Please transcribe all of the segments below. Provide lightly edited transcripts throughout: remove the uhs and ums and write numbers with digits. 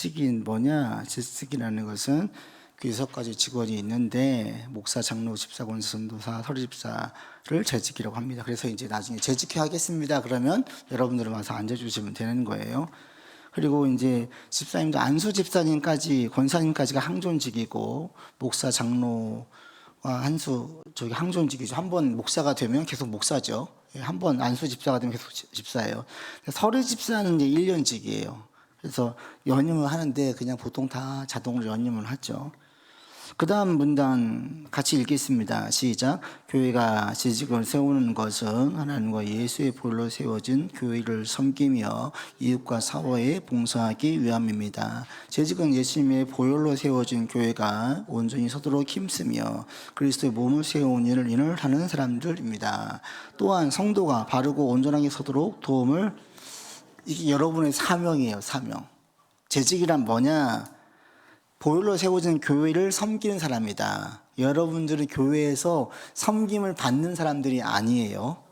재직이 뭐냐? 재직이라는 것은 그 6가지 직원이 있는데 목사, 장로, 집사, 권사, 전도사, 서류집사를 재직이라고 합니다. 그래서 이제 나중에 재직회 하겠습니다. 그러면 여러분들은 와서 앉아주시면 되는 거예요. 그리고 이제 집사님도 안수 집사님까지, 권사님까지가 항존직이고, 목사, 장로와 한수, 저기 항존직이죠. 한 번 목사가 되면 계속 목사죠. 한 번 안수 집사가 되면 계속 집사예요. 서류 집사는 이제 1년직이에요. 그래서 연임을 하는데 그냥 보통 다 자동으로 연임을 하죠. 그 다음 문단 같이 읽겠습니다. 시작. 교회가 재직을 세우는 것은 하나님과 예수의 보혈로 세워진 교회를 섬기며 이웃과 사회에 봉사하기 위함입니다. 재직은 예수님의 보혈로 세워진 교회가 온전히 서도록 힘쓰며 그리스도의 몸을 세운 일을 하는 사람들입니다. 또한 성도가 바르고 온전하게 서도록 도움을, 이게 여러분의 사명이에요. 사명. 재직이란 뭐냐? 보혈로 세워진 교회를 섬기는 사람이다. 여러분들은 교회에서 섬김을 받는 사람들이 아니에요.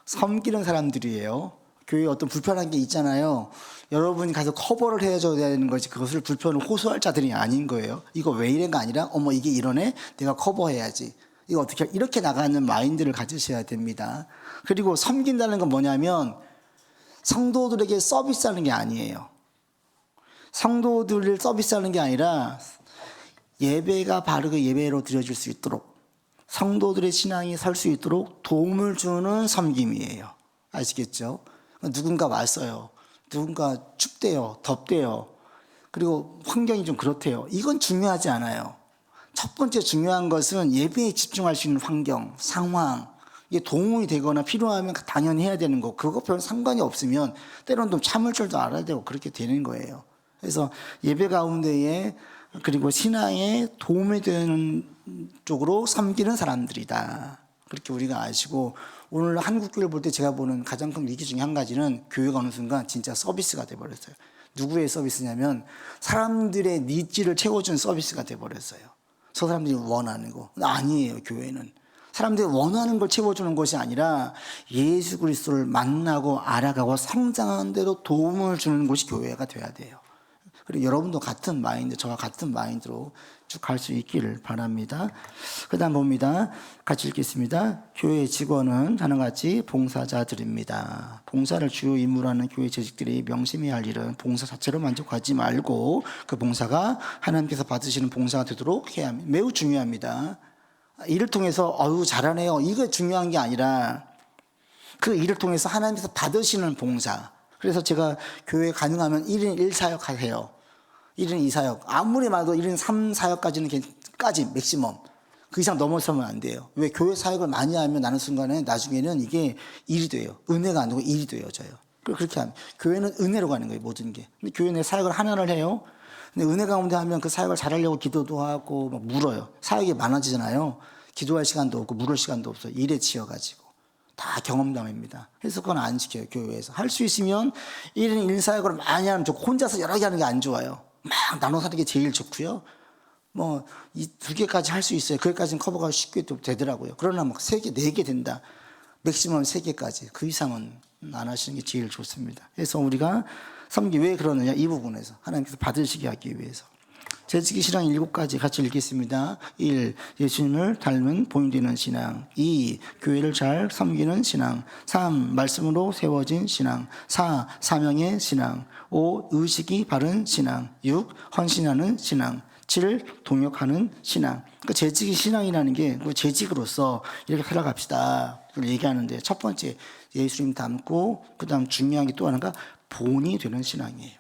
섬기는 사람들이에요. 교회에 어떤 불편한 게 있잖아요. 여러분이 가서 커버를 해줘야 되는 거지, 그것을 불편을 호소할 자들이 아닌 거예요. 이거 왜 이래가 아니라, 어머 이게 이러네, 내가 커버해야지. 이거 어떻게, 이렇게 나가는 마인드를 가지셔야 됩니다. 그리고 섬긴다는 건 뭐냐면 성도들에게 서비스하는 게 아니에요. 성도들을 서비스하는 게 아니라 예배가 바르게 예배로 드려질 수 있도록, 성도들의 신앙이 설 수 있도록 도움을 주는 섬김이에요. 아시겠죠? 누군가 왔어요. 누군가 춥대요. 덥대요. 그리고 환경이 좀 그렇대요. 이건 중요하지 않아요. 첫 번째 중요한 것은 예배에 집중할 수 있는 환경, 상황, 이게 도움이 되거나 필요하면 당연히 해야 되는 거, 그거 별 상관이 없으면 때로는 좀 참을 줄도 알아야 되고 그렇게 되는 거예요. 그래서 예배 가운데에, 그리고 신앙에 도움이 되는 쪽으로 섬기는 사람들이다. 그렇게 우리가 아시고, 오늘 한국교회를 볼 때 제가 보는 가장 큰 위기 중에 한 가지는 교회가 어느 순간 진짜 서비스가 돼버렸어요. 누구의 서비스냐면 사람들의 니즈를 채워주는 서비스가 돼버렸어요. 저 사람들이 원하는 거. 아니에요. 교회는 사람들이 원하는 걸 채워주는 것이 아니라 예수 그리스도를 만나고 알아가고 성장하는 데도 도움을 주는 곳이 교회가 돼야 돼요. 그리고 여러분도 같은 마인드, 저와 같은 마인드로 쭉 갈 수 있기를 바랍니다. 그 다음 봅니다. 같이 읽겠습니다. 교회 직원은 하나같이 봉사자들입니다. 봉사를 주요 임무로 하는 교회 재직들이 명심해야 할 일은 봉사 자체로 만족하지 말고 그 봉사가 하나님께서 받으시는 봉사가 되도록 해야 합니다. 매우 중요합니다. 일을 통해서 어유 잘하네요, 이게 중요한 게 아니라 그 일을 통해서 하나님께서 받으시는 봉사. 그래서 제가 교회 가능하면 1인 1사역 하세요. 1인 2사역. 아무리 많아도 1인 3사역까지는 까지 맥시멈. 그 이상 넘어서면 안 돼요. 왜? 교회 사역을 많이 하면 나는 순간에 나중에는 이게 일이 돼요. 은혜가 아니고 일이 되어져요. 그렇게 하면 교회는 은혜로 가는 거예요, 모든 게. 근데 교회는 사역을 하나를 해요. 근데 은혜 가운데 하면 그 사역을 잘하려고 기도도 하고 막 물어요. 사역이 많아지잖아요. 기도할 시간도 없고 물을 시간도 없어요. 일에 치여가지고. 다 경험담입니다. 그래서 그건 안 지켜요, 교회에서. 할 수 있으면 1인 1사역을 많이 하면 좋고, 혼자서 여러 개 하는 게 안 좋아요. 막 나눠서 하는 게 제일 좋고요. 뭐, 이 2개까지 할 수 있어요. 거기까지는 커버가 쉽게 되더라고요. 그러나 막 3개, 4개 된다. 맥시멈 3개까지. 그 이상은 안 하시는 게 제일 좋습니다. 그래서 우리가 섬기, 왜 그러느냐? 이 부분에서. 하나님께서 받으시게 하기 위해서. 재직의 신앙 7가지 같이 읽겠습니다. 1. 예수님을 닮은 본인되는 신앙. 2. 교회를 잘 섬기는 신앙. 3. 말씀으로 세워진 신앙. 4. 사명의 신앙. 5. 의식이 바른 신앙. 6. 헌신하는 신앙. 7. 동역하는 신앙. 그러니까 재직의 신앙이라는 게 재직으로서 이렇게 살아갑시다, 그걸 얘기하는데, 첫 번째 예수님 닮고, 그 다음 중요한 게 또 하나가 본이 되는 신앙이에요.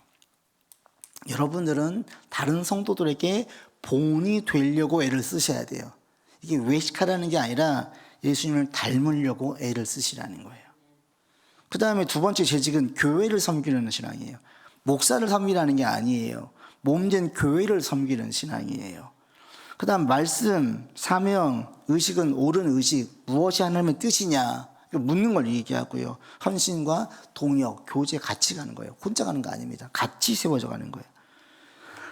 여러분들은 다른 성도들에게 본이 되려고 애를 쓰셔야 돼요. 이게 외식하라는 게 아니라 예수님을 닮으려고 애를 쓰시라는 거예요. 그 다음에 두 번째 재직은 교회를 섬기는 신앙이에요. 목사를 섬기라는 게 아니에요. 몸된 교회를 섬기는 신앙이에요. 그 다음 말씀, 사명, 의식은 옳은 의식, 무엇이 하나님의 뜻이냐 묻는 걸 얘기하고요. 헌신과 동역, 교제 같이 가는 거예요. 혼자 가는 거 아닙니다. 같이 세워져 가는 거예요.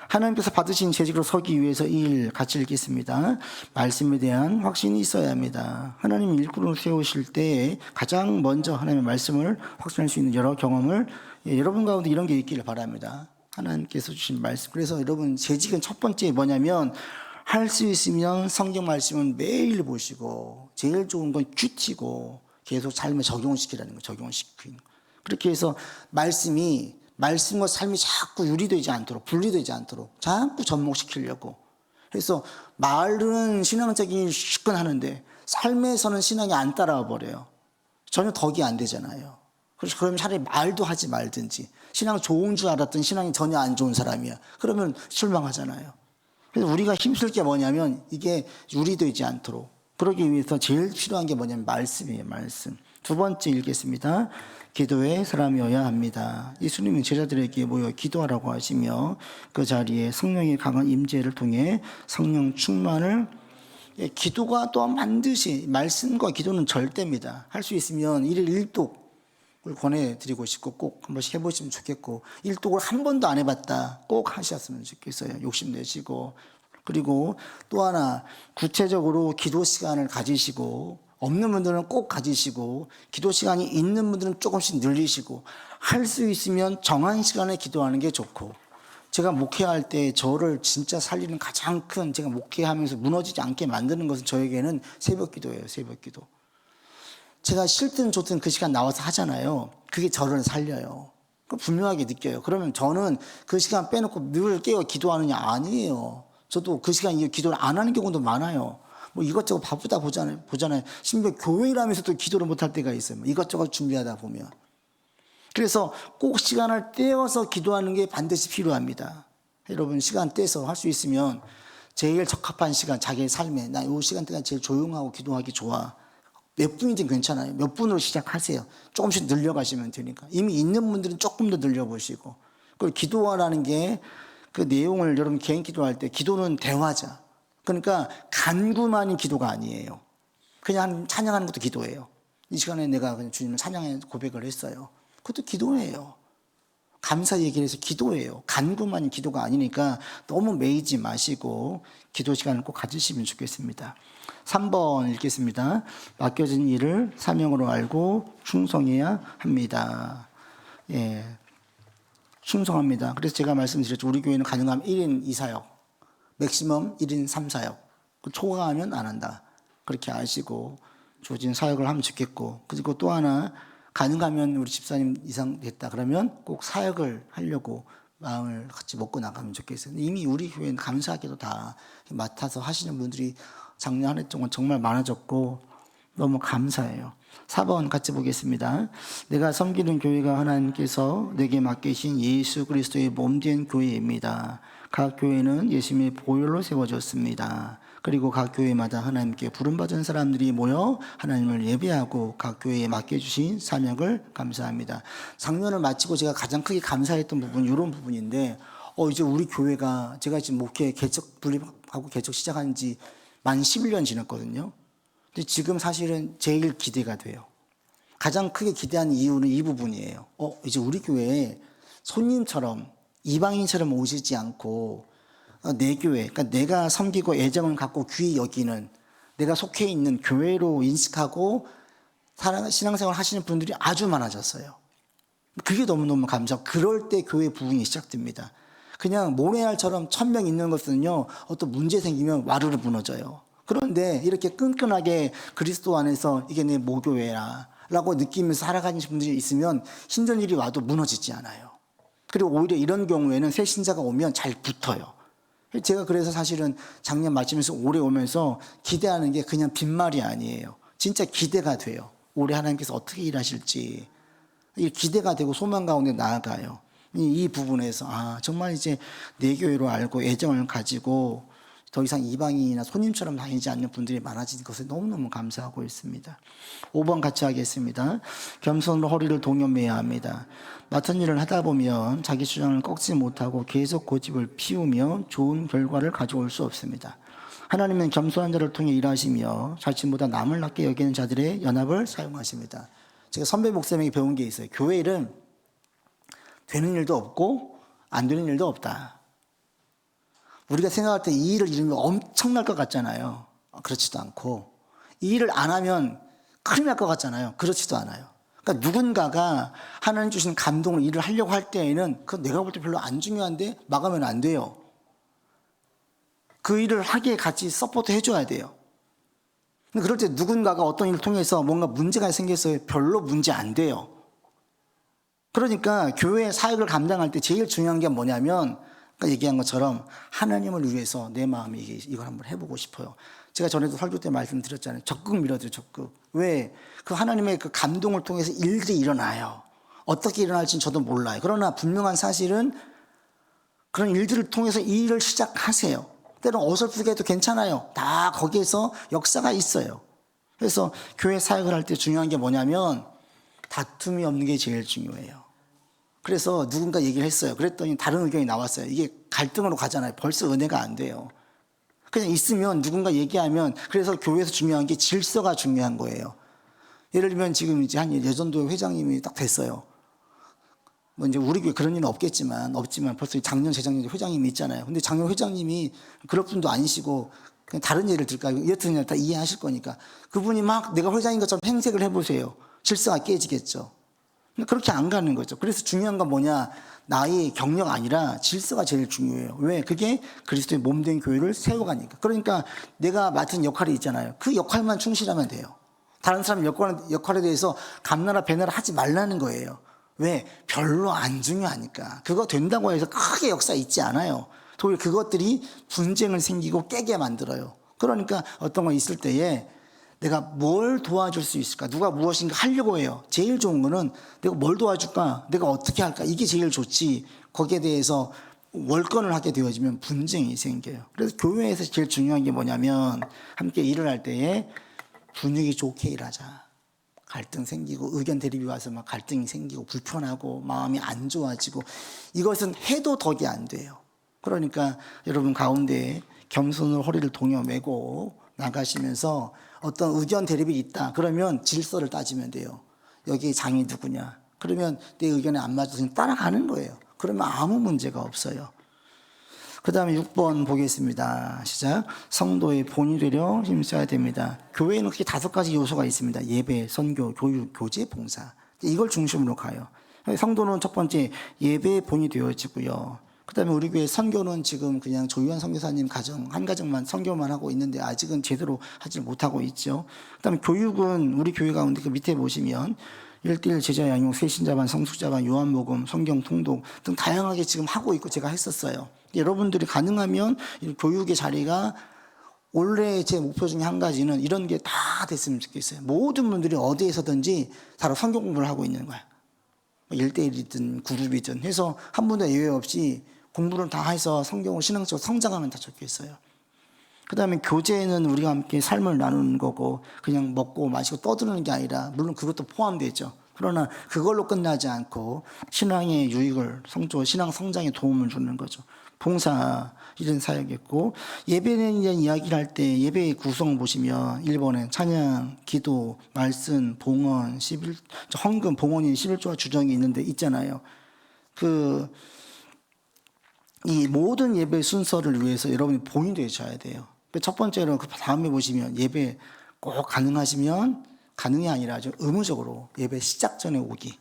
하나님께서 받으신 재직으로 서기 위해서 이 일 같이 읽겠습니다. 말씀에 대한 확신이 있어야 합니다. 하나님 일꾼을 세우실 때 가장 먼저 하나님의 말씀을 확신할 수 있는 여러 경험을, 여러분 가운데 이런 게 있기를 바랍니다. 하나님께서 주신 말씀. 그래서 여러분 재직은 첫 번째 뭐냐면 할 수 있으면 성경 말씀은 매일 보시고 제일 좋은 건 큐티고 계속 삶에 적용시키라는 거, 적용시키는 거. 그렇게 해서 말씀과 삶이 자꾸 유리되지 않도록, 분리되지 않도록 자꾸 접목시키려고. 그래서 말은 신앙적인 실컷 하는데 삶에서는 신앙이 안 따라와 버려요. 전혀 덕이 안 되잖아요. 그래서 그러면 차라리 말도 하지 말든지. 신앙 좋은 줄 알았던 신앙이 전혀 안 좋은 사람이야. 그러면 실망하잖아요. 그래서 우리가 힘쓸 게 뭐냐면 이게 유리되지 않도록. 그러기 위해서 제일 필요한 게 뭐냐면 말씀이에요. 말씀. 두 번째 읽겠습니다. 기도에 사람이어야 합니다. 예수님이 제자들에게 모여 기도하라고 하시며 그 자리에 성령의 강한 임재를 통해 성령 충만을 기도가 또한 반드시 말씀과 기도는 절대입니다. 할 수 있으면 일일 일독을 권해드리고 싶고 꼭 한 번씩 해보시면 좋겠고 일독을 한 번도 안 해봤다 꼭 하셨으면 좋겠어요. 욕심내시고. 그리고 또 하나 구체적으로 기도 시간을 가지시고 없는 분들은 꼭 가지시고 기도 시간이 있는 분들은 조금씩 늘리시고 할 수 있으면 정한 시간에 기도하는 게 좋고 제가 목회할 때 저를 진짜 살리는 가장 큰 제가 목회하면서 무너지지 않게 만드는 것은 저에게는 새벽 기도예요. 새벽 기도. 제가 싫든 좋든 그 시간 나와서 하잖아요. 그게 저를 살려요. 분명하게 느껴요. 그러면 저는 그 시간 빼놓고 늘 깨어 기도하느냐? 아니에요. 저도 그 시간 이후 기도를 안 하는 경우도 많아요. 뭐 이것저것 바쁘다 보잖아요. 심지어 교회라면서도 기도를 못할 때가 있어요. 이것저것 준비하다 보면. 그래서 꼭 시간을 떼어서 기도하는 게 반드시 필요합니다. 여러분 시간 떼서 할 수 있으면 제일 적합한 시간 자기의 삶에 나 이 시간대가 제일 조용하고 기도하기 좋아. 몇 분이든 괜찮아요. 몇 분으로 시작하세요. 조금씩 늘려가시면 되니까. 이미 있는 분들은 조금 더 늘려보시고. 그리고 기도하라는 게 그 내용을 여러분 개인 기도할 때 기도는 대화자. 그러니까 간구만이 기도가 아니에요. 그냥 찬양하는 것도 기도예요. 이 시간에 내가 그냥 주님을 찬양해 고백을 했어요. 그것도 기도예요. 감사 얘기를 해서 기도예요. 간구만이 기도가 아니니까 너무 매이지 마시고 기도 시간을 꼭 가지시면 좋겠습니다. 3번 읽겠습니다. 맡겨진 일을 사명으로 알고 충성해야 합니다. 예, 충성합니다. 그래서 제가 말씀드렸죠. 우리 교회는 가능하면 1인 2사역, 맥시멈 1인 3사역. 초과하면 안 한다. 그렇게 아시고 조진 사역을 하면 좋겠고 그리고 또 하나 가능하면 우리 집사님 이상 됐다 그러면 꼭 사역을 하려고 마음을 같이 먹고 나가면 좋겠어요. 이미 우리 교회는 감사하게도 다 맡아서 하시는 분들이 작년 한 해 동안 정말 많아졌고 너무 감사해요. 4번 같이 보겠습니다. 내가 섬기는 교회가 하나님께서 내게 맡기신 예수 그리스도의 몸된 교회입니다. 각 교회는 예수님의 보혈로 세워졌습니다. 그리고 각 교회마다 하나님께 부름받은 사람들이 모여 하나님을 예배하고 각 교회에 맡겨주신 사명을 감사합니다. 작년을 마치고 제가 가장 크게 감사했던 부분이 이런 부분인데 이제 우리 교회가 제가 지금 목회 개척 분립하고 개척 시작한 지 만 11년 지났거든요. 근데 지금 사실은 제일 기대가 돼요. 가장 크게 기대하는 이유는 이 부분이에요. 이제 우리 교회에 손님처럼 이방인처럼 오시지 않고 내 교회, 그러니까 내가 섬기고 애정을 갖고 귀히 여기는 내가 속해 있는 교회로 인식하고 신앙생활 하시는 분들이 아주 많아졌어요. 그게 너무너무 감사하고 그럴 때 교회 부흥이 시작됩니다. 그냥 모래알처럼 1000명 있는 것은요 어떤 문제 생기면 와르르 무너져요. 그런데 이렇게 끈끈하게 그리스도 안에서 이게 내 모교회라 라고 느끼면서 살아가는 분들이 있으면 힘든 일이 와도 무너지지 않아요. 그리고 오히려 이런 경우에는 새 신자가 오면 잘 붙어요. 제가 그래서 사실은 작년 마치면서 올해 오면서 기대하는 게 그냥 빈말이 아니에요. 진짜 기대가 돼요. 올해 하나님께서 어떻게 일하실지 기대가 되고 소망 가운데 나아가요. 이 부분에서 정말 이제 내 교회로 알고 애정을 가지고 더 이상 이방인이나 손님처럼 다니지 않는 분들이 많아진 것에 너무너무 감사하고 있습니다. 5번 같이 하겠습니다. 겸손으로 허리를 동여매야 합니다. 맡은 일을 하다 보면 자기 주장을 꺾지 못하고 계속 고집을 피우며 좋은 결과를 가져올 수 없습니다. 하나님은 겸손한 자를 통해 일하시며 자신보다 남을 낮게 여기는 자들의 연합을 사용하십니다. 제가 선배 목사님에게 배운 게 있어요. 교회 일은 되는 일도 없고 안 되는 일도 없다. 우리가 생각할 때 이 일을 이루면 엄청날 것 같잖아요. 그렇지도 않고 이 일을 안 하면 큰일 날 것 같잖아요. 그렇지도 않아요. 그러니까 누군가가 하나님 주신 감동을 일을 하려고 할 때에는 그 내가 볼 때 별로 안 중요한데 막으면 안 돼요. 그 일을 하기에 같이 서포트 해줘야 돼요. 근데 그럴 때 누군가가 어떤 일을 통해서 뭔가 문제가 생겼어요. 별로 문제 안 돼요. 그러니까 교회 사역을 감당할 때 제일 중요한 게 뭐냐면 아까 얘기한 것처럼 하나님을 위해서 내 마음이 이걸 한번 해보고 싶어요. 제가 전에도 설교 때 말씀드렸잖아요. 적극 밀어드려 적극. 왜? 그 하나님의 그 감동을 통해서 일들이 일어나요. 어떻게 일어날지는 저도 몰라요. 그러나 분명한 사실은 그런 일들을 통해서 이 일을 시작하세요. 때로는 어설프게 해도 괜찮아요. 다 거기에서 역사가 있어요. 그래서 교회 사역을 할 때 중요한 게 뭐냐면 다툼이 없는 게 제일 중요해요. 그래서 누군가 얘기를 했어요. 그랬더니 다른 의견이 나왔어요. 이게 갈등으로 가잖아요. 벌써 은혜가 안 돼요. 그냥 있으면 누군가 얘기하면 그래서 교회에서 중요한 게 질서가 중요한 거예요. 예를 들면 지금 이제 한 예전도 회장님이 딱 됐어요. 뭐 이제 우리 교회 그런 일은 없지만 벌써 작년 재작년 회장님이 있잖아요. 근데 작년 회장님이 그럴 분도 아니시고 그냥 다른 예를 들까요? 여튼 다 이해하실 거니까 그분이 막 내가 회장인 것처럼 행색을 해보세요. 질서가 깨지겠죠. 그렇게 안 가는 거죠. 그래서 중요한 건 뭐냐? 나의 경력 아니라 질서가 제일 중요해요. 왜? 그게 그리스도의 몸된 교회를 세워가니까. 그러니까 내가 맡은 역할이 있잖아요. 그 역할만 충실하면 돼요. 다른 사람 역할에 대해서 감나라 배나라 하지 말라는 거예요. 왜? 별로 안 중요하니까. 그거 된다고 해서 크게 역사 있지 않아요. 도리어 그것들이 분쟁을 생기고 깨게 만들어요. 그러니까 어떤 거 있을 때에 내가 뭘 도와줄 수 있을까? 누가 무엇인가 하려고 해요. 제일 좋은 거는 내가 뭘 도와줄까? 내가 어떻게 할까? 이게 제일 좋지. 거기에 대해서 월권을 하게 되어지면 분쟁이 생겨요. 그래서 교회에서 제일 중요한 게 뭐냐면 함께 일을 할 때에 분위기 좋게 일하자. 갈등 생기고 의견 대립이 와서 막 갈등이 생기고 불편하고 마음이 안 좋아지고 이것은 해도 덕이 안 돼요. 그러니까 여러분 가운데 겸손으로 허리를 동여매고 나가시면서 어떤 의견 대립이 있다. 그러면 질서를 따지면 돼요. 여기 장이 누구냐. 그러면 내 의견에 안 맞아서 그냥 따라가는 거예요. 그러면 아무 문제가 없어요. 그 다음에 6번 보겠습니다. 시작. 성도의 본이 되려 힘써야 됩니다. 교회에는 크게 5가지 요소가 있습니다. 예배, 선교, 교육, 교제, 봉사. 이걸 중심으로 가요. 성도는 첫 번째 예배의 본이 되어지고요. 그 다음에 우리 교회 선교는 지금 그냥 조유한 선교사님 가정, 한 가정만 선교만 하고 있는데 아직은 제대로 하지 못하고 있죠. 그 다음에 교육은 우리 교회 가운데 그 밑에 보시면 1:1 제자 양육, 세신자반, 성숙자반, 요한복음, 성경 통독 등 다양하게 지금 하고 있고 제가 했었어요. 여러분들이 가능하면 교육의 자리가 올해 제 목표 중에 한 가지는 이런 게 다 됐으면 좋겠어요. 모든 분들이 어디에서든지 바로 성경 공부를 하고 있는 거야. 1:1이든 그룹이든 해서 한 분도 예외 없이 공부를 다 해서 성경을 신앙적으로 성장하면 다 좋겠어요. 그 다음에 교제는 우리가 함께 삶을 나누는 거고 그냥 먹고 마시고 떠드는 게 아니라 물론 그것도 포함되죠. 그러나 그걸로 끝나지 않고 신앙의 유익을 신앙 성장에 도움을 주는 거죠. 봉사 이런 사역이었고 예배에 대한 이야기를 할 때 예배의 구성 보시면 1번에 찬양, 기도, 말씀, 봉헌, 헌금, 봉헌이 11조와 주정이 있는데 있잖아요. 이 모든 예배 순서를 위해서 여러분이 본이 되셔야 돼요. 첫 번째로 그 다음에 보시면 예배 꼭 가능하시면 가능이 아니라 좀 의무적으로 예배 시작 전에 오기.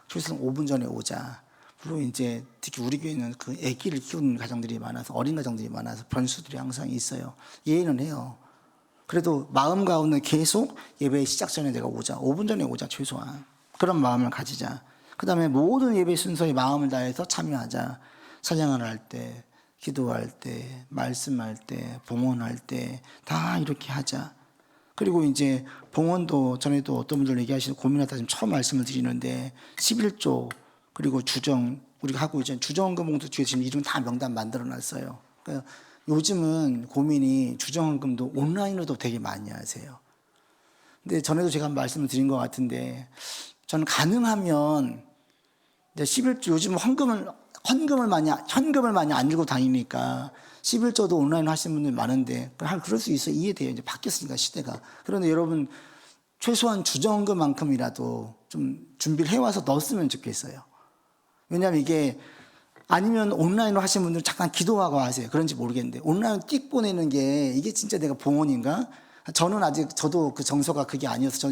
최소한 5분 전에 오자. 그리고 이제 특히 우리 교회는 그 아기를 키우는 가정들이 많아서 어린 가정들이 많아서 변수들이 항상 있어요. 이해는 해요. 그래도 마음 가운데 계속 예배 시작 전에 내가 오자. 5분 전에 오자 최소한. 그런 마음을 가지자. 그 다음에 모든 예배 순서에 마음을 다해서 참여하자. 찬양을 할 때, 기도할 때, 말씀할 때, 봉헌할 때 다 이렇게 하자. 그리고 이제 봉헌도 전에도 어떤 분들 얘기하시는 고민하다 지금 처음 말씀을 드리는데 11조 그리고 주정 우리가 하고 있잖아요. 주정헌금 봉투 뒤에 지금 이름 다 명단 만들어놨어요. 그러니까 요즘은 고민이 주정헌금도 온라인으로도 되게 많이 하세요. 근데 전에도 제가 말씀을 드린 것 같은데 저는 가능하면 11조 요즘 현금을 많이 안 들고 다니니까 11조도 온라인 하시는 분들 많은데 그럴 수 있어요. 이해돼요. 이제 바뀌었으니까 시대가. 그런데 여러분 최소한 주정헌금만큼이라도 좀 준비를 해와서 넣었으면 좋겠어요. 왜냐하면 이게 아니면 온라인으로 하시는 분들은 잠깐 기도하고 하세요. 그런지 모르겠는데 온라인 띡 보내는 게 이게 진짜 내가 봉헌인가? 저는 아직 저도 그 정서가 그게 아니어서 저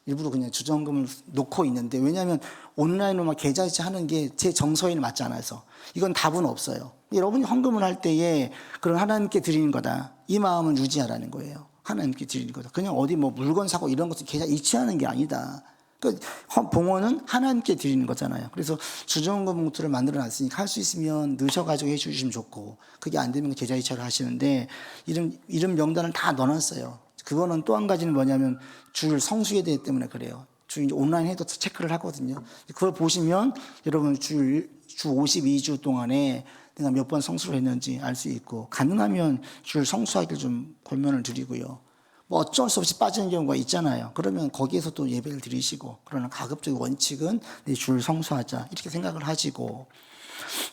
일부러 그냥 주정금을 놓고 있는데, 왜냐하면 온라인으로 막 계좌이체 하는 게 제 정서에는 맞지 않아서 이건 답은 없어요. 여러분이 헌금을 할 때에 그런 하나님께 드리는 거다, 이 마음은 유지하라는 거예요. 하나님께 드리는 거다. 그냥 어디 뭐 물건 사고 이런 것을 계좌 이체하는 게 아니다. 그러니까 봉헌은 하나님께 드리는 거잖아요. 그래서 주정금 봉투를 만들어 놨으니까 할 수 있으면 넣으셔가지고 해주시면 좋고, 그게 안 되면 계좌 이체를 하시는데, 이름 명단을 다 넣어놨어요. 그거는 또 한 가지는 뭐냐면 줄 성수해야 되기 때문에 그래요. 주 이제 온라인 해도 체크를 하거든요. 그걸 보시면 여러분 주 52주 동안에 내가 몇 번 성수를 했는지 알 수 있고, 가능하면 줄 성수하기를 좀 권면을 드리고요. 뭐 어쩔 수 없이 빠지는 경우가 있잖아요. 그러면 거기에서 또 예배를 드리시고, 그러나 가급적 원칙은 내 줄 성수하자, 이렇게 생각을 하시고,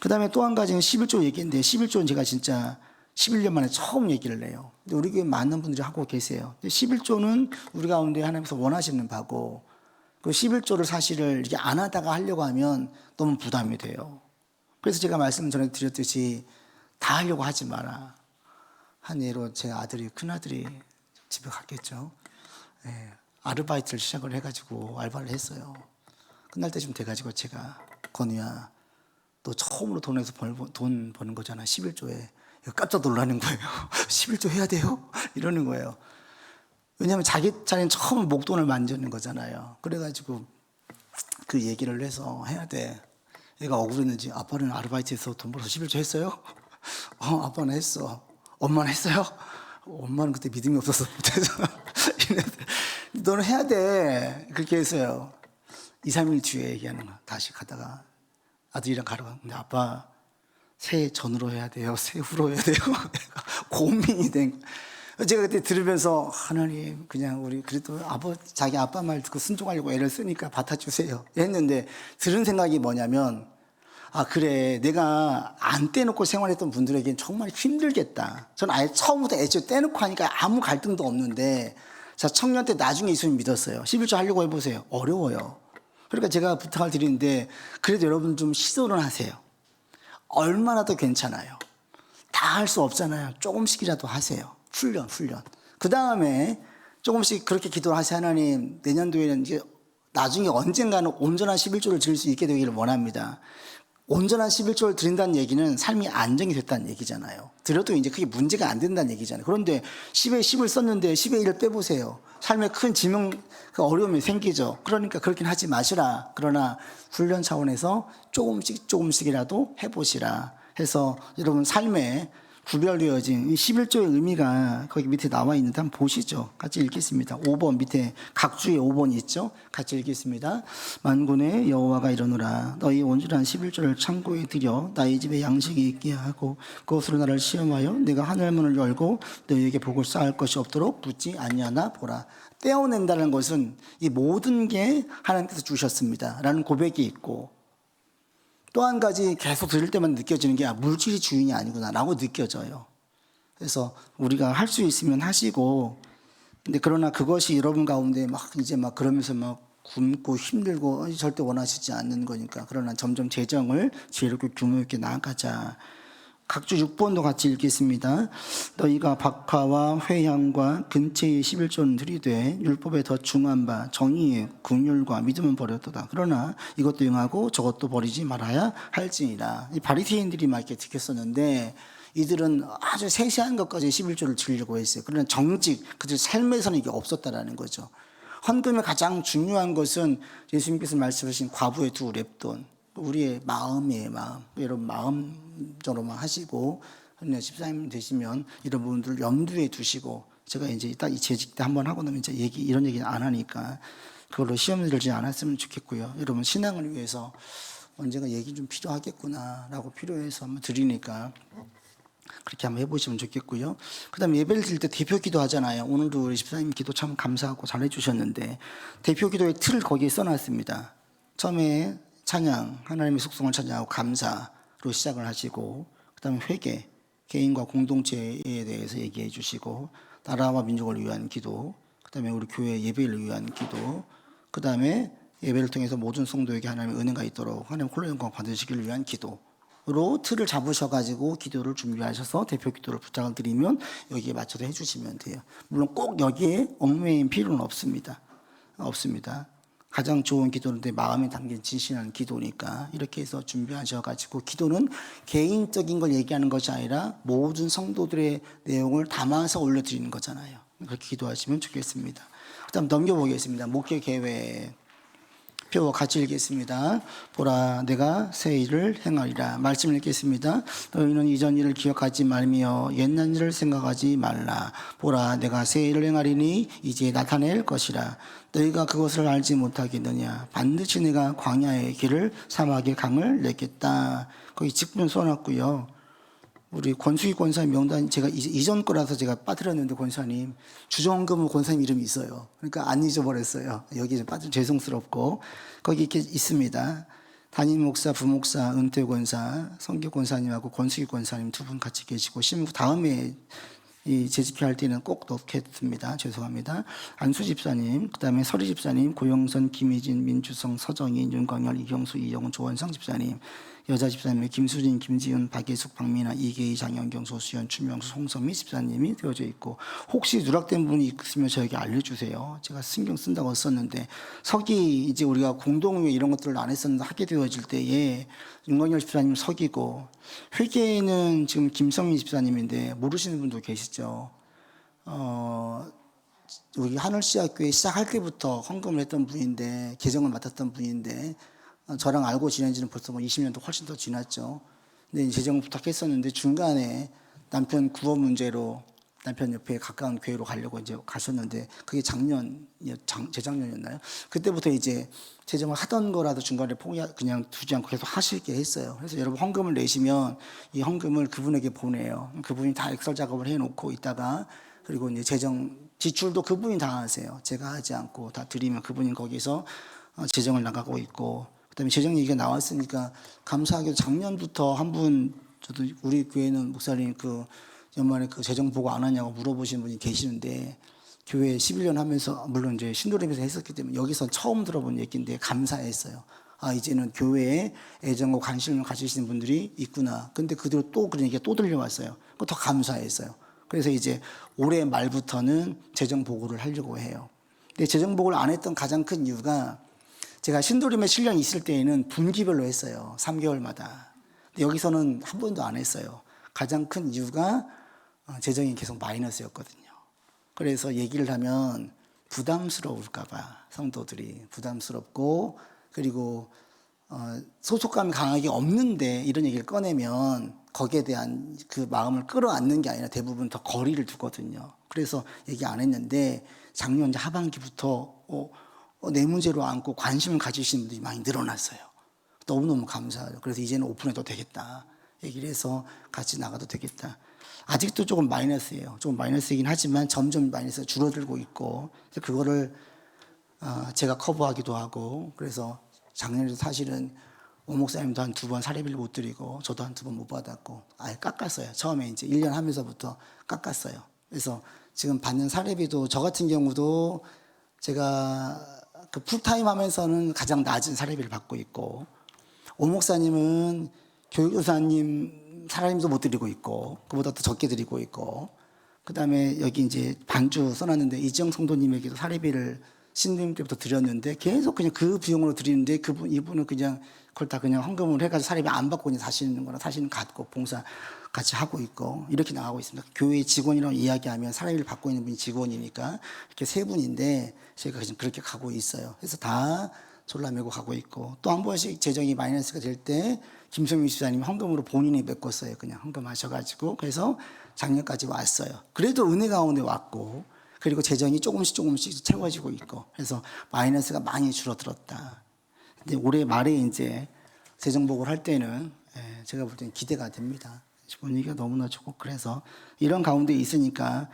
그 다음에 또 한 가지는 11조 얘기인데, 11조는 제가 진짜 11년 만에 처음 얘기를 해요. 근데 우리 교회 많은 분들이 하고 계세요. 11조는 우리 가운데 하나님께서 원하시는 바고, 그 11조를 사실을 이렇게 안 하다가 하려고 하면 너무 부담이 돼요. 그래서 제가 말씀 전에 드렸듯이 다 하려고 하지 마라. 한 예로 제 아들이, 큰아들이 집에 갔겠죠. 예, 아르바이트를 시작을 해가지고 알바를 했어요. 끝날 때쯤 돼가지고 제가, 건우야, 너 처음으로 돈 버는 거잖아, 11조에. 깜짝 놀라는 거예요. 11조 해야 돼요? 이러는 거예요. 왜냐하면 자기 자리는 처음 목돈을 만드는 거잖아요. 그래가지고 그 얘기를 해서 해야 돼. 얘가 억울했는지, 아빠는 아르바이트에서 돈 벌어서 11조 했어요? 아빠는 했어. 엄마는 했어요? 엄마는 그때 믿음이 없어서 못해서. 너는 해야 돼. 그렇게 했어요. 2, 3일 뒤에 얘기하는 거야. 다시 가다가 아들이랑 가러 가. 근데 아빠, 새해 전으로 해야 돼요? 새해 후로 해야 돼요? 고민이 된 거야. 제가 그때 들으면서, 하나님, 그냥 우리 그래도 자기 아빠 말 듣고 순종하려고 애를 쓰니까 받아주세요 했는데, 들은 생각이 뭐냐면, 아, 그래, 내가 안 떼놓고 생활했던 분들에겐 정말 힘들겠다. 전 아예 처음부터 애초에 떼놓고 하니까 아무 갈등도 없는데, 자, 청년 때 나중에 있으면 믿었어요. 11조 하려고 해보세요. 어려워요. 그러니까 제가 부탁을 드리는데, 그래도 여러분 좀 시도는 하세요. 얼마나 더 괜찮아요. 다 할 수 없잖아요. 조금씩이라도 하세요. 훈련. 그 다음에 조금씩 그렇게 기도를 하세요. 하나님, 내년도에는 이제 나중에 언젠가는 온전한 11조를 드릴 수 있게 되기를 원합니다. 온전한 11조를 드린다는 얘기는 삶이 안정이 됐다는 얘기잖아요. 드려도 이제 그게 문제가 안 된다는 얘기잖아요. 그런데 10에 10을 썼는데 10에 1을 빼보세요. 삶에 큰 어려움이 생기죠. 그러니까 그렇긴 하지 마시라. 그러나 훈련 차원에서 조금씩이라도 해보시라 해서, 여러분 삶에 구별되어진 이 11조의 의미가 거기 밑에 나와 있는데 한번 보시죠. 같이 읽겠습니다. 5번 밑에 각주에 5번이 있죠. 같이 읽겠습니다. 만군의 여호와가 이러노라. 너희 온전한 11조를 창고에 들여 나의 집에 양식이 있게 하고, 그것으로 나를 시험하여 내가 하늘문을 열고 너희에게 복을 쌓을 것이 없도록 붙지 아니하나 보라. 떼어낸다는 것은 이 모든 게 하나님께서 주셨습니다 라는 고백이 있고, 또 한 가지 계속 들을 때만 느껴지는 게, 물질이 주인이 아니구나 라고 느껴져요. 그래서 우리가 할 수 있으면 하시고, 근데 그러나 그것이 여러분 가운데 이제 그러면서 굶고 힘들고 절대 원하시지 않는 거니까, 그러나 점점 재정을 지혜롭게 규모 있게 나아가자. 각주 6번도 같이 읽겠습니다. 너희가 박화와 회향과 근체의 11조는 드리되 율법에 더 중한 바 정의의 긍휼과 믿음은 버렸도다. 그러나 이것도 응하고 저것도 버리지 말아야 할지니라. 이 바리새인들이 막 이렇게 지켰었는데, 이들은 아주 세세한 것까지 11조를 드리려고 했어요. 그러나 정직, 그들 삶에서는 이게 없었다라는 거죠. 헌금의 가장 중요한 것은 예수님께서 말씀하신 과부의 2 렙돈, 우리의 마음이에요. 여러분 마음적으로만 하시고, 14님 되시면 이런 부분들을 염두에 두시고, 제가 이제 딱 이 재직 때 한번 하고 나면 이제 이런 얘기는 안 하니까 그걸로 시험 들지 않았으면 좋겠고요. 여러분 신앙을 위해서 언젠가 얘기 좀 필요하겠구나라고 필요해서 한번 드리니까 그렇게 한번 해보시면 좋겠고요. 그 다음에 예배를 드릴 때 대표 기도 하잖아요. 오늘도 우리 집사님 기도 참 감사하고 잘해주셨는데, 대표 기도의 틀을 거기에 써놨습니다. 처음에 찬양, 하나님의 속성을 찬양하고 감사로 시작을 하시고, 그 다음에 회개, 개인과 공동체에 대해서 얘기해 주시고, 나라와 민족을 위한 기도, 그 다음에 우리 교회 예배를 위한 기도, 그 다음에 예배를 통해서 모든 성도에게 하나님의 은혜가 있도록 하나님 홀로 영광 받으시기를 위한 기도로 틀을 잡으셔가지고 기도를 준비하셔서 대표 기도를 부탁을 드리면 여기에 맞춰서 해주시면 돼요. 물론 꼭 여기에 얽매인 필요는 없습니다. 없습니다. 가장 좋은 기도인데 마음에 담긴 진실한 기도니까 이렇게 해서 준비하셔가지고 기도는 개인적인 걸 얘기하는 것이 아니라 모든 성도들의 내용을 담아서 올려드리는 거잖아요. 그렇게 기도하시면 좋겠습니다. 그다음 넘겨보겠습니다. 목회 계획 표 같이 읽겠습니다. 보라 내가 새 일을 행하리라. 말씀을 읽겠습니다. 너희는 이전 일을 기억하지 말며 옛날 일을 생각하지 말라. 보라 내가 새 일을 행하리니 이제 나타낼 것이라. 너희가 그것을 알지 못하겠느냐. 반드시 내가 광야의 길을 사막의 강을 냈겠다. 거기 직분 써놨고요. 우리 권수기 권사님 명단 제가 이전 거라서 제가 빠뜨렸는데 권사님 주정금은 권사님 이름이 있어요. 그러니까 안 잊어버렸어요. 여기 좀 빠져 죄송스럽고 거기 이렇게 있습니다. 담임 목사, 부목사, 은퇴 권사, 성교 권사님하고 권수기 권사님 두 분 같이 계시고 신부 다음에 이 재직회 할 때는 꼭 넣겠습니다. 죄송합니다. 안수 집사님, 그다음에 서리 집사님, 고영선, 김희진, 민주성, 서정인, 윤광열, 이경수, 이영훈, 조원성 집사님, 여자 집사님 김수진, 김지은, 박예숙, 박민아, 이계희, 장영경, 소수연, 추명수, 송성미 집사님이 되어져 있고 혹시 누락된 분이 있으면 저에게 알려주세요. 제가 신경 쓴다고 썼는데 서기 이제 우리가 공동회 이런 것들을 안 했었는데 하게 되어질 때에 윤광열 집사님 서기고 회계는 지금 김성민 집사님인데 모르시는 분도 계시죠. 우리 하늘시학교에 시작할 때부터 헌금을 했던 분인데 개정을 맡았던 분인데 저랑 알고 지낸 지는 벌써 뭐 20년도 훨씬 더 지났죠. 근데 재정을 부탁했었는데 중간에 남편 구업 문제로 남편 옆에 가까운 교회로 가려고 이제 가셨는데 그게 재작년이었나요? 그때부터 이제 재정을 하던 거라도 중간에 그냥 두지 않고 계속 하시게 했어요. 그래서 여러분 헌금을 내시면 이 헌금을 그분에게 보내요. 그분이 다 엑셀 작업을 해놓고 있다가 그리고 이제 재정 지출도 그분이 다 하세요. 제가 하지 않고 다 드리면 그분이 거기서 재정을 나가고 있고 그다음에 재정 얘기가 나왔으니까 감사하게도 작년부터 한 분 저도 우리 교회는 목사님 그 연말에 그 재정 보고 안 하냐고 물어보시는 분이 계시는데 교회 11년 하면서 물론 이제 신도림에서 했었기 때문에 여기서 처음 들어본 얘기인데 감사했어요. 아 이제는 교회에 애정과 관심을 가지시는 분들이 있구나. 근데 그대로 또 그런 얘기가 또 들려왔어요. 더 감사했어요. 그래서 이제 올해 말부터는 재정 보고를 하려고 해요. 근데 재정 보고를 안 했던 가장 큰 이유가 제가 신도림에 7년 있을 때에는 분기별로 했어요. 3개월마다. 근데 여기서는 한 번도 안 했어요. 가장 큰 이유가 재정이 계속 마이너스였거든요. 그래서 얘기를 하면 부담스러울까 봐 성도들이 부담스럽고 그리고 소속감이 강하게 없는데 이런 얘기를 꺼내면 거기에 대한 그 마음을 끌어안는 게 아니라 대부분 더 거리를 두거든요. 그래서 얘기 안 했는데 작년 이제 하반기부터 내 문제로 안고 관심을 가지시는 분들이 많이 늘어났어요. 너무너무 감사하죠. 그래서 이제는 오픈해도 되겠다 얘기를 해서 같이 나가도 되겠다. 아직도 조금 마이너스예요. 조금 마이너스이긴 하지만 점점 마이너스가 줄어들고 있고 그거를 제가 커버하기도 하고 그래서 작년에도 사실은 오 목사님도 한 2번 사례비를 못 드리고 저도 한 2번 못 받았고 아예 깎았어요. 처음에 이제 1년 하면서부터 깎았어요. 그래서 지금 받는 사례비도 저 같은 경우도 제가 그 풀타임 하면서는 가장 낮은 사례비를 받고 있고 오 목사님은 교육교사님 사람도 못 드리고 있고 그보다 더 적게 드리고 있고 그다음에 여기 이제 반주 써놨는데 이지영 성도님에게도 사례비를 신부님 때부터 드렸는데 계속 그냥 그 비용으로 드리는데 이분은 그냥 그걸 다 그냥 헌금을 해가지고 사례비 안 받고 그냥 사시는 거라 사실은 갖고 봉사 같이 하고 있고 이렇게 나가고 있습니다. 교회 직원이라고 이야기하면 사례비를 받고 있는 분이 직원이니까 이렇게 세 분인데 저희가 지금 그렇게 가고 있어요. 그래서 다 졸라매고 가고 있고 또 한 번씩 재정이 마이너스가 될 때 김성민 집사님이 헌금으로 본인이 메꿨어요. 그냥 헌금하셔가지고 그래서 작년까지 왔어요. 그래도 은혜 가운데 왔고 그리고 재정이 조금씩 채워지고 있고 그래서 마이너스가 많이 줄어들었다. 근데 올해 말에 이제 재정 보고를 할 때는 제가 볼 때는 기대가 됩니다. 분위기가 너무나 좋고 그래서 이런 가운데 있으니까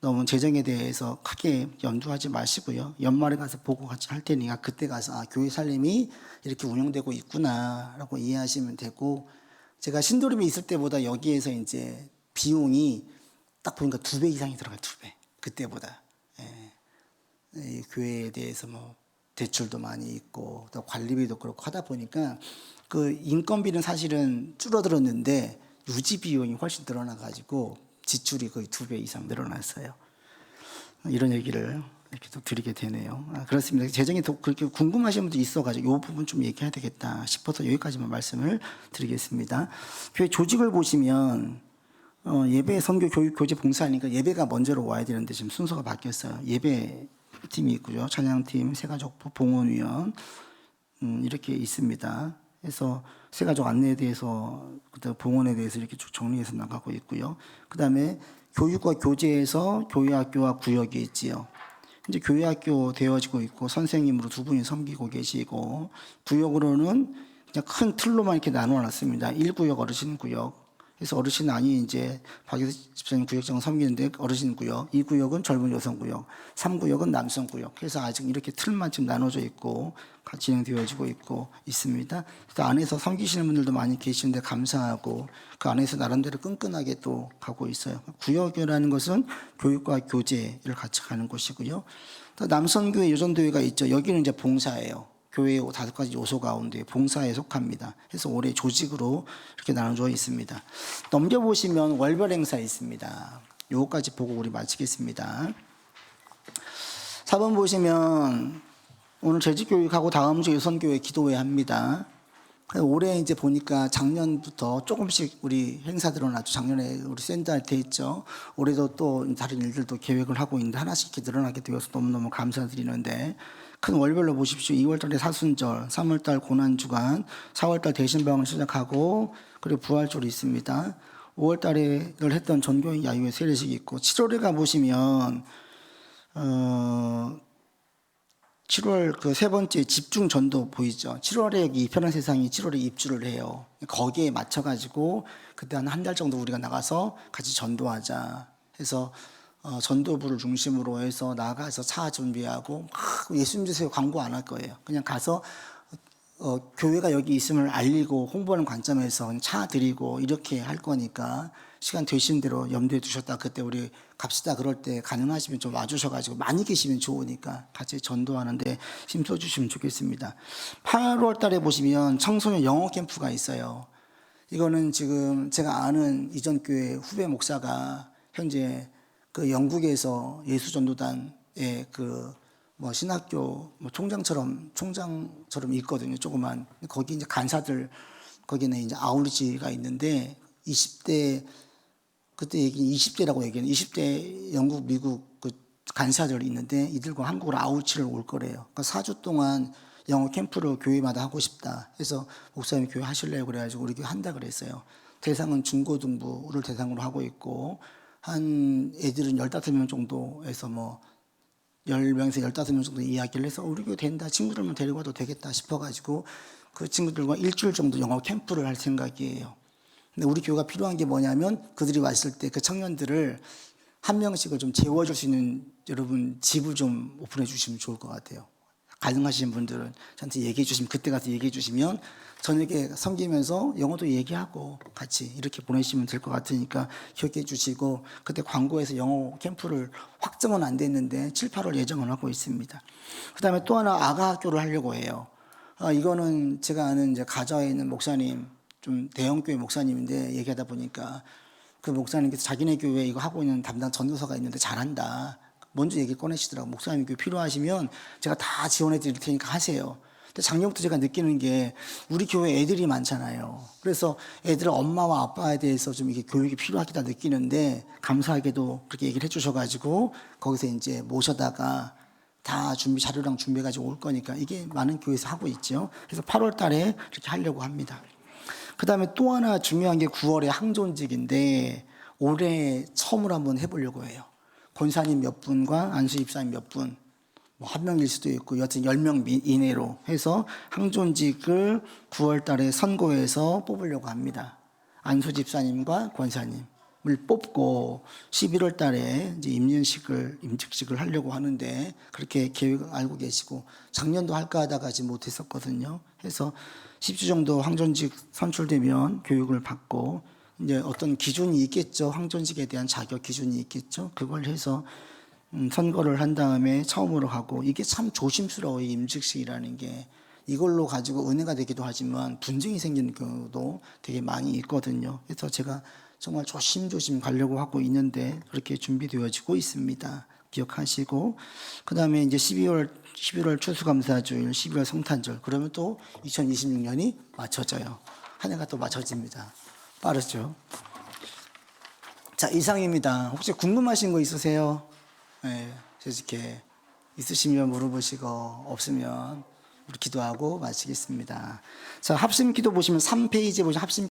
너무 재정에 대해서 크게 염두하지 마시고요. 연말에 가서 보고 같이 할 테니까 그때 가서 교회 살림이 이렇게 운영되고 있구나라고 이해하시면 되고 제가 신도림에 있을 때보다 여기에서 이제 비용이 딱 보니까 2배 이상이 들어가요. 2배. 그때보다. 이 교회에 대해서 뭐 대출도 많이 있고 또 관리비도 그렇고 하다 보니까 그 인건비는 사실은 줄어들었는데 유지 비용이 훨씬 늘어나 가지고 지출이 거의 2배 이상 늘어났어요. 이런 얘기를 이렇게 또 드리게 되네요. 그렇습니다. 재정이 더 그렇게 궁금하신 분도 있어가지고 이 부분 좀 얘기해야 되겠다 싶어서 여기까지만 말씀을 드리겠습니다. 교회 조직을 보시면 예배, 선교, 교육, 교제, 봉사하니까 예배가 먼저로 와야 되는데 지금 순서가 바뀌었어요. 예배 팀이 있고요, 찬양팀, 새가족부, 봉헌위원 이렇게 있습니다. 그래서 새가족 안내에 대해서, 그다음 봉헌에 대해서 이렇게 쭉 정리해서 나가고 있고요. 그다음에 교육과 교제에서 교회학교와 구역이 있지요. 이제 교회학교 되어지고 있고 선생님으로 두 분이 섬기고 계시고, 구역으로는 그냥 큰 틀로만 이렇게 나눠놨습니다. 1구역 어르신 구역. 그래서 어르신 안이 이제 박예수 집사님 구역장을 섬기는데 어르신 구역, 2구역은 젊은 여성 구역, 3구역은 남성 구역. 그래서 아직 이렇게 틀만 지금 나눠져 있고 진행되어지고 있고 있습니다. 그래서 안에서 섬기시는 분들도 많이 계시는데 감사하고, 그 안에서 나름대로 끈끈하게 또 가고 있어요. 구역이라는 것은 교육과 교제를 같이 가는 곳이고요. 또 남선교회, 여전교회가 있죠. 여기는 이제 봉사예요. 교회의 5가지 요소 가운데 봉사에 속합니다. 그래서 올해 조직으로 이렇게 나눠져 있습니다. 넘겨보시면 월별 행사 있습니다. 요거까지 보고 우리 마치겠습니다. 4번 보시면 오늘 재직교육하고 다음 주 유선교회 기도회 합니다. 올해 이제 보니까 작년부터 조금씩 우리 행사들은 아주 작년에 우리 샌드할 때 했죠. 올해도 또 다른 일들도 계획을 하고 있는데 하나씩 이렇게 늘어나게 되어서 너무너무 감사드리는데, 큰 월별로 보십시오. 2월달에 사순절, 3월달 고난주간, 4월달 대신방을 시작하고, 그리고 부활절이 있습니다. 5월달에 늘 했던 전교인 야유회 세례식이 있고, 7월에 가보시면 7월 그 세 번째 집중 전도 보이죠. 7월에 여기 편한 세상이 7월에 입주를 해요. 거기에 맞춰가지고 그때 한 달 정도 우리가 나가서 같이 전도하자 해서 전도부를 중심으로 해서 나가서 차 준비하고 막 예수님 주세요 광고 안 할 거예요. 그냥 가서 교회가 여기 있음을 알리고 홍보하는 관점에서 차 드리고 이렇게 할 거니까 시간 되신 대로 염두에 두셨다. 그때 우리 갑시다. 그럴 때 가능하시면 좀 와주셔가지고 많이 계시면 좋으니까 같이 전도하는데 힘써주시면 좋겠습니다. 8월 달에 보시면 청소년 영어 캠프가 있어요. 이거는 지금 제가 아는 이전 교회 후배 목사가 현재 그 영국에서 예수전도단의 그 뭐 신학교 뭐 총장처럼 있거든요. 조그만. 거기 이제 간사들, 거기는 이제 아우리지가 있는데 20대, 그때 얘기 20대라고 얘기하는 20대 영국, 미국 그 간사들이 있는데 이들과 한국으로 아우치를 올 거래요. 그러니까 4주 동안 영어 캠프를 교회마다 하고 싶다. 그래서 목사님 교회 하실래요? 그래가지고 우리 교회 한다 그랬어요. 대상은 중고등부를 대상으로 하고 있고, 한 애들은 15명 정도에서 뭐 10명에서 15명 정도 이야기를 해서 우리 교회 된다, 친구들만 데리고 와도 되겠다 싶어가지고 그 친구들과 일주일 정도 영어 캠프를 할 생각이에요. 근데 우리 교회가 필요한 게 뭐냐면 그들이 왔을 때 그 청년들을 한 명씩을 좀 재워줄 수 있는, 여러분 집을 좀 오픈해 주시면 좋을 것 같아요. 가능하신 분들은 저한테 얘기해 주시면, 그때 가서 얘기해 주시면 저녁에 섬기면서 영어도 얘기하고 같이 이렇게 보내시면 될 것 같으니까 기억해 주시고, 그때 광고에서 영어 캠프를 확정은 안 됐는데 7, 8월 예정을 하고 있습니다. 그 다음에 또 하나 아가 학교를 하려고 해요. 이거는 제가 아는 이제 가자에 있는 목사님, 좀 대형교회 목사님인데 얘기하다 보니까 그 목사님께서 자기네 교회에 이거 하고 있는 담당 전도사가 있는데 잘한다. 먼저 얘기 꺼내시더라고요. 목사님 교회 필요하시면 제가 다 지원해 드릴 테니까 하세요. 근데 작년부터 제가 느끼는 게 우리 교회 애들이 많잖아요. 그래서 애들 엄마와 아빠에 대해서 좀 이게 교육이 필요하겠다 느끼는데, 감사하게도 그렇게 얘기를 해주셔가지고 거기서 이제 모셔다가 다 자료랑 준비해가지고 올 거니까 이게 많은 교회에서 하고 있죠. 그래서 8월 달에 이렇게 하려고 합니다. 그 다음에 또 하나 중요한 게 9월에 항존직인데 올해 처음으로 한번 해보려고 해요. 권사님 몇 분과 안수 집사님 몇 분, 뭐 한 명일 수도 있고 여튼 10명 이내로 해서 항존직을 9월 달에 선거에서 뽑으려고 합니다. 안수 집사님과 권사님을 뽑고 11월 달에 이제 임직식을 하려고 하는데, 그렇게 계획을 알고 계시고 작년도 할까 하다가 아직 못했었거든요. 해서 10주 정도 항존직 선출되면 교육을 받고, 이제 어떤 기준이 있겠죠. 항존직에 대한 자격 기준이 있겠죠. 그걸 해서 선거를 한 다음에 처음으로 하고, 이게 참 조심스러워요. 임직식이라는 게 이걸로 가지고 은혜가 되기도 하지만 분쟁이 생기는 경우도 되게 많이 있거든요. 그래서 제가 정말 조심조심 가려고 하고 있는데 그렇게 준비되어지고 있습니다. 기억하시고, 그 다음에 이제 11월 추수감사주일, 12월 성탄절, 그러면 또 2026년이 맞춰져요. 한 해가 또 맞춰집니다. 빠르죠? 자, 이상입니다. 혹시 궁금하신 거 있으세요? 네, 이렇게 있으시면 물어보시고, 없으면 우리 기도하고 마치겠습니다. 자, 합심 기도 보시면 3페이지에 보시면 합심